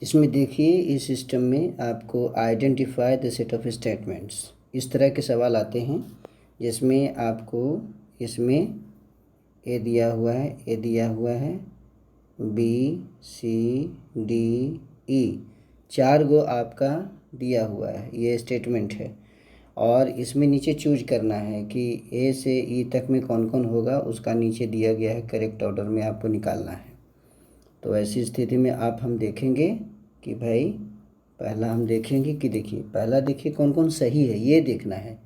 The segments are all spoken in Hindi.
इसमें देखिए, इस सिस्टम में आपको identify the set of statements, इस तरह के सवाल आते हैं जिसमें आपको इसमें ए दिया हुआ है, बी सी डी ई, 4 गो आपका दिया हुआ है, ये स्टेटमेंट है। और इसमें नीचे चूज करना है कि ए से ई तक में कौन कौन होगा, उसका नीचे दिया गया है, करेक्ट ऑर्डर में आपको निकालना है। तो ऐसी स्थिति में हम देखेंगे कि भाई पहला हम देखेंगे कि देखिए, पहला देखिए कौन कौन सही है, ये देखना है।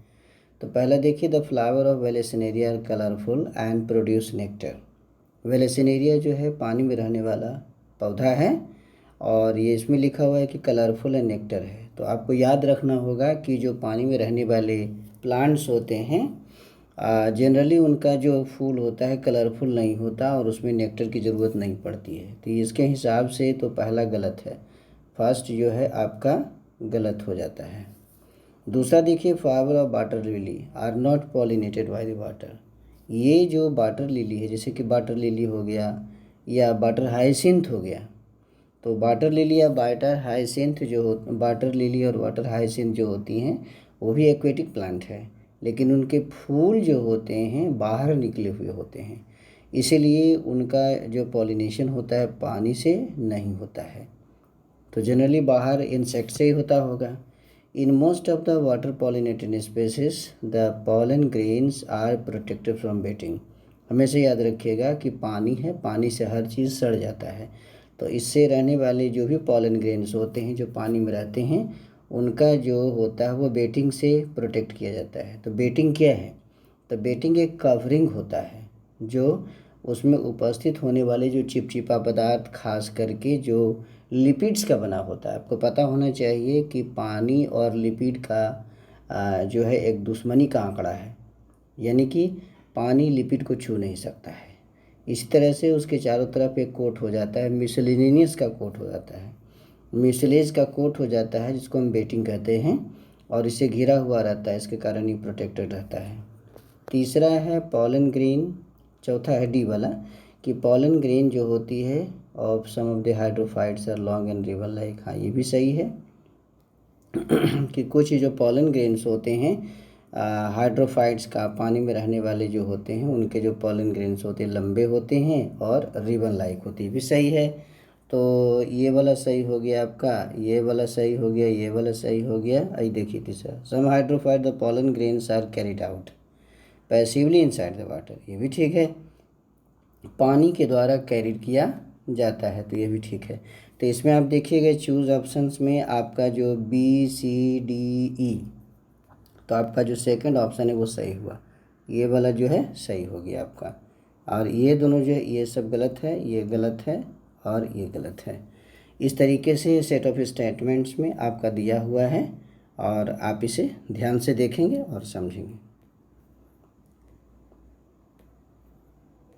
तो पहला देखिए, the flower of vallisneria are colourful and produce nectar. Vallisneria जो है पानी में रहने वाला पौधा है, और ये इसमें लिखा हुआ है कि कलरफुल है, नेक्टर है। तो आपको याद रखना होगा कि जो पानी में रहने वाले प्लांट्स होते हैं जनरली उनका जो फूल होता है कलरफुल नहीं होता और उसमें नेक्टर की ज़रूरत नहीं पड़ती है। तो इसके हिसाब से तो पहला गलत है, फर्स्ट जो है आपका गलत हो जाता है। दूसरा देखिए, flower of water lily are not pollinated by the water. ये जो वाटर लिली है, जैसे कि वाटर लिली हो गया या वाटर हाइसिंथ हो गया, तो वाटर लिली या वाटर हाइसिंथ जो वाटर लिली और वाटर हाइसिंथ जो होती हैं वो भी एक्वेटिक प्लांट है, लेकिन उनके फूल जो होते हैं बाहर निकले हुए होते हैं, इसीलिए उनका जो पॉलिनेशन होता है पानी से नहीं होता है। तो जनरली बाहर इंसेक्ट से ही होता होगा। In most of the water pollinated species the pollen grains are protected from wetting. हमेशा याद रखिएगा कि पानी है, पानी से हर चीज़ सड़ जाता है, तो इससे रहने वाले जो भी पॉलन ग्रेन्स होते हैं जो पानी में रहते हैं उनका जो होता है वो बेटिंग से प्रोटेक्ट किया जाता है। तो बेटिंग क्या है? तो बेटिंग एक कवरिंग होता है जो उसमें उपस्थित होने वाले जो चिपचिपा पदार्थ, खास करके जो लिपिड्स का बना होता है। आपको पता होना चाहिए कि पानी और लिपिड का जो है एक दुश्मनी का आंकड़ा है, यानी कि पानी लिपिड को छू नहीं सकता है। इसी तरह से उसके चारों तरफ एक कोट हो जाता है, मिसलेनियस का कोट हो जाता है, मिसलेज का कोट हो जाता है, जिसको हम बेटिंग कहते हैं, और इसे घिरा हुआ रहता है, इसके कारण ये प्रोटेक्टेड रहता है। तीसरा है पॉलन ग्रेन, चौथा है डी वाला कि पॉलन ग्रेन जो होती है of some of the hydrophytes are long and ribbon like. हाँ, ये भी सही है कि कुछ जो पॉलन ग्रेन्स होते हैं हाइड्रोफाइट्स का, पानी में रहने वाले जो होते हैं उनके जो पॉलन ग्रेन्स होते हैं लंबे होते हैं और रिबन लाइक होती है, भी सही है। तो ये वाला सही हो गया आपका, ये वाला सही हो गया, ये वाला सही हो गया। आई देखिए तीसरा, some hydrophyte the pollen grains are carried out passively inside the water, ये भी ठीक है, पानी के द्वारा कैरिड किया जाता है, तो ये भी ठीक है। तो इसमें आप देखिएगा चूज़ ऑप्शंस में आपका जो बी सी डी ई, तो आपका जो सेकंड ऑप्शन है वो सही हुआ, ये वाला जो है सही हो गया आपका, और ये दोनों जो है ये सब गलत है, ये गलत है और ये गलत है। इस तरीके से सेट ऑफ स्टेटमेंट्स में आपका दिया हुआ है और आप इसे ध्यान से देखेंगे और समझेंगे।